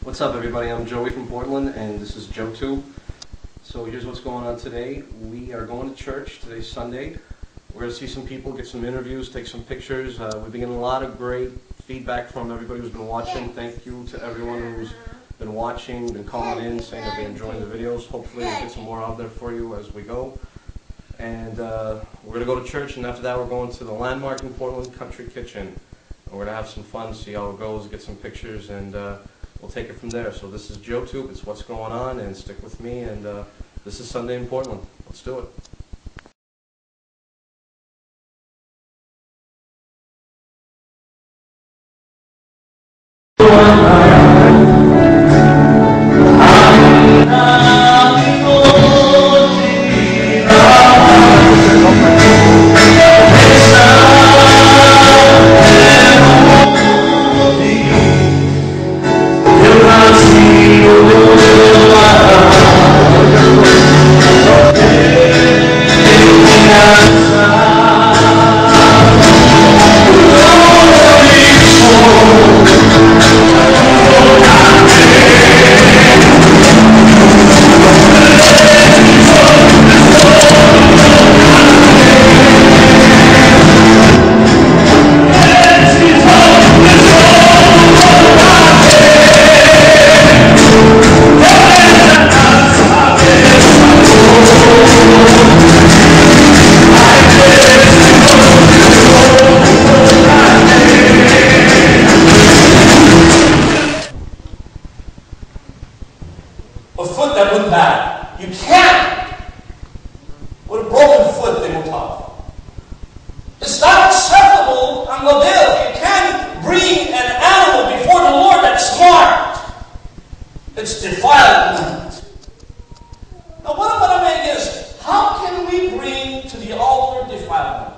What's up, everybody? I'm Joey from Portland, and this is JoeTube. So here's what's going on today. We are going to church. Today's Sunday. We're going to see some people, get some interviews, take some pictures. We've been getting a lot of great feedback from everybody who's been watching. Thank you to everyone who's been watching, been calling in, saying that they're enjoying the videos. Hopefully we'll get some more out there for you as we go. And we're going to go to church, and after that we're going to the landmark in Portland, Country Kitchen. And we're going to have some fun, see how it goes, get some pictures, and we'll take it from there. So this is JoeTube. It's what's going on, and stick with me. And this is Sunday in Portland. Let's do it. A foot that went bad. You can't. With a broken foot, they will talk. It's not acceptable on the bill. You can't bring an animal before the Lord that's smart. It's defilement. Now, what I'm going to make is, how can we bring to the altar defilement?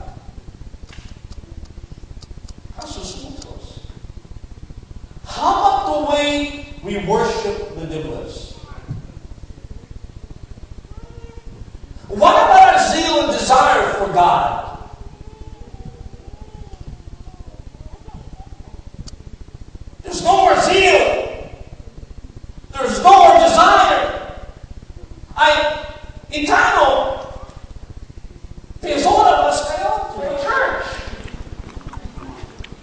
That's so simple to us. How about the way we worship the devils? What about our zeal and desire for God? There's no more zeal. There's no more desire. Itano, tesoro mas kayo to the church.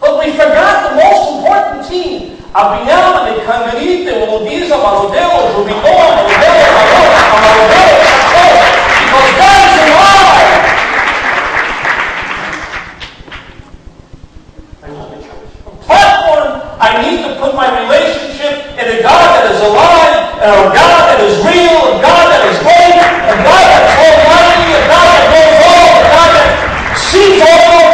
But we forgot the most important thing. Abiyama de Kangarite, Wolodiza, Marudeo, Jubitoa, Marudeo, Marudeo, because God is alive. Platform, I need to put my relationship in a God that is alive, and a God that is real, a God that is great, a God that's almighty, a God that knows all, a God that sees all.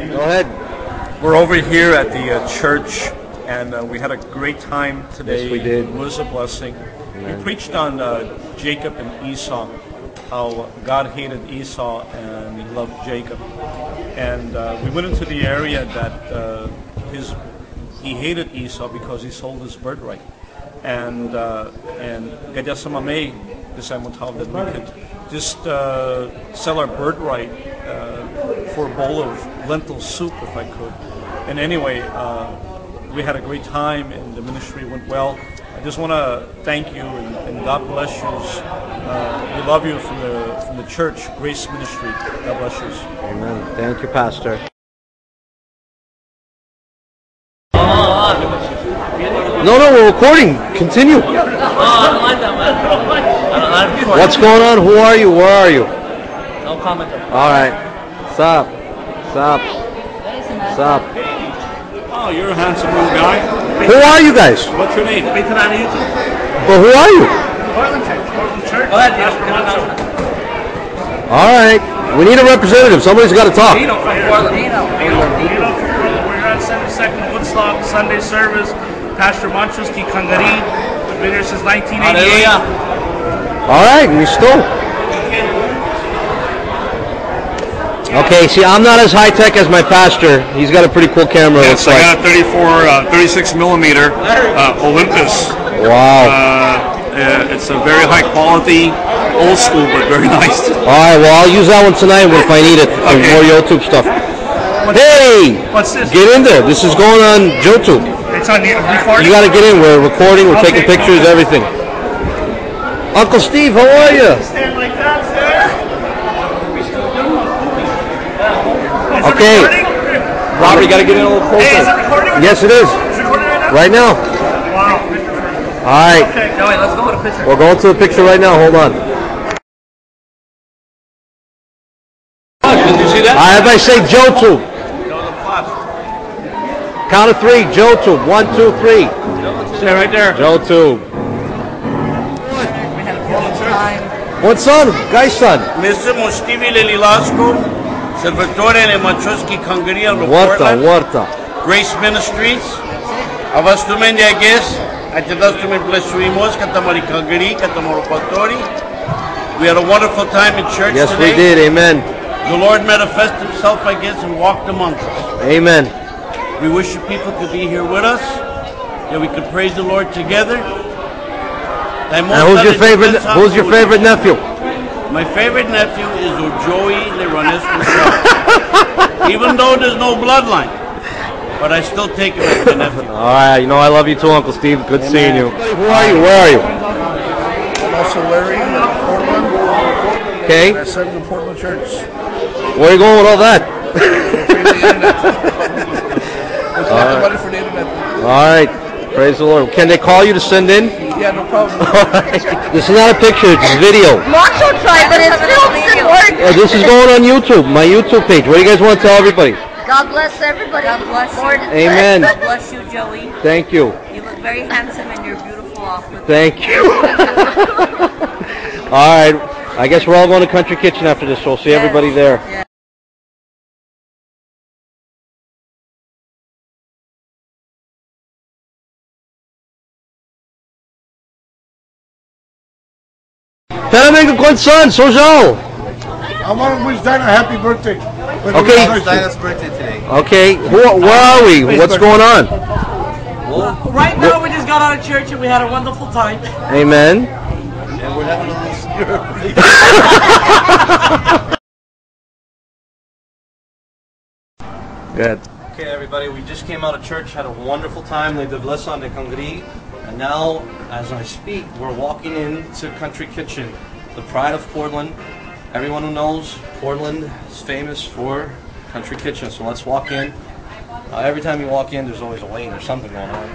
Go ahead. We're over here at the church, and we had a great time today. Yes, we did. It was a blessing. Amen. We preached on Jacob and Esau, how God hated Esau and he loved Jacob. And we went into the area that he hated Esau because he sold his birthright. And kaya sa mamay, decided mo that we could just sell our birthright for a bowl of lentil soup, if I could. And anyway, we had a great time, and the ministry went well. I just want to thank you, and God bless you. We love you from the church, Grace Ministry. God bless you. Amen. Thank you, Pastor. No, we're recording. Continue. What's going on? Who are you? Where are you? No comment. All right. Sup? Oh, you're a handsome little guy. Who are you guys? What's your name? Well, who are you? Portland Church. Go ahead, All right. We need a representative. Somebody's got to talk. Dino from Portland. We're at 72nd Woodstock Sunday service. Pastor Manchos Ki Kangari. We've been here since 1988. All right. We still. Okay, see, I'm not as high-tech as my pastor. He's got a pretty cool camera. Yes, I got a 36 millimeter Olympus. Wow. It's a very high quality. Old school, but very nice. All right, well, I'll use that one tonight if I need it for Okay. more YouTube stuff. Hey! What's this? Get in there. This is going on JoTube. It's on the recording. You got to get in. We're recording. We're taking Okay, pictures, okay. everything. Uncle Steve, how are you? Stand like that, sir. Is it Okay. recording? Robert, you got to get in a little closer. Hey, is it recording? Yes, it is. Is it recording Right right now? now. Wow. All right. Okay. Joey, let's go with a picture. We're going to the picture right now. Hold on. Did you see that? As I say, JoTube. Count of three. JoTube. 1, 2, 3. Stay right there. JoTube. What's on, guy's son? Mr. Mostivi Lelilasco, Salvatore Le Machoski Kangaria, Warta, Warta. Grace Ministries, Avastumen Yages, Atadastumen Blesuimos, Katamari Kangari, Katamoro Pastori. We had a wonderful time in church Yes, today. we did. Amen. The Lord manifested himself, I guess, and walked among us. Amen. We wish you people could be here with us, that we could praise the Lord together. And who's your favorite nephew? My favorite nephew is Joey Leronescu. Even though there's no bloodline, but I still take him as my nephew. All right, you know I love you too, Uncle Steve. Good seeing you. Who are you? Where are you? I'm also Larry in Portland. Okay. I serve the Portland Church. Where are you going with all that? Everybody for the internet. All right. Praise the Lord. Can they call you to send in? Yeah, no problem. This is not a picture, it's video. Macho tried, but it still didn't work. This is going on YouTube, my YouTube page. What do you guys want to tell everybody? God bless everybody. God bless you. Amen. God bless you, Joey. Thank you. You look very handsome in your beautiful outfit. Thank you. All right. I guess we're all going to Country Kitchen after this, so we'll see everybody there. Yes. Tell him good son, Sojal. I want to wish Dinah a happy birthday. Okay. Dinah's birthday today. Okay. Where are we? What's going on? Right now, we just got out of church and we had a wonderful time. Amen. And we're having a little Good. Okay, everybody, we just came out of church, had a wonderful time. Les Devlesan de Cangri. And now, as I speak, we're walking into Country Kitchen, the pride of Portland. Everyone who knows, Portland is famous for Country Kitchen. So let's walk in. Every time you walk in, there's always a lane or something going on.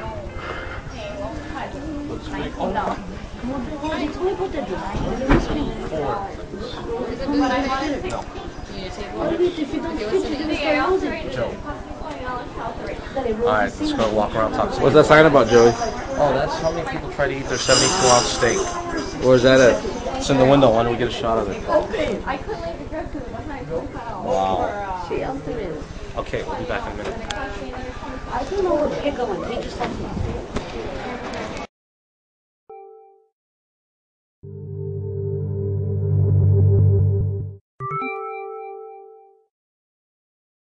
But it's pretty cool. No. Joe. Alright, let's go walk around talk. What's that sign about, Joey? Oh, that's how many people try to eat their 72-ounce steak. Where's that at? It's in the window. Why don't we get a shot of it? I couldn't leave the grab because it wasn't Wow. She else it is. Okay, we'll be back in a minute. I don't know where they're going. They just have to.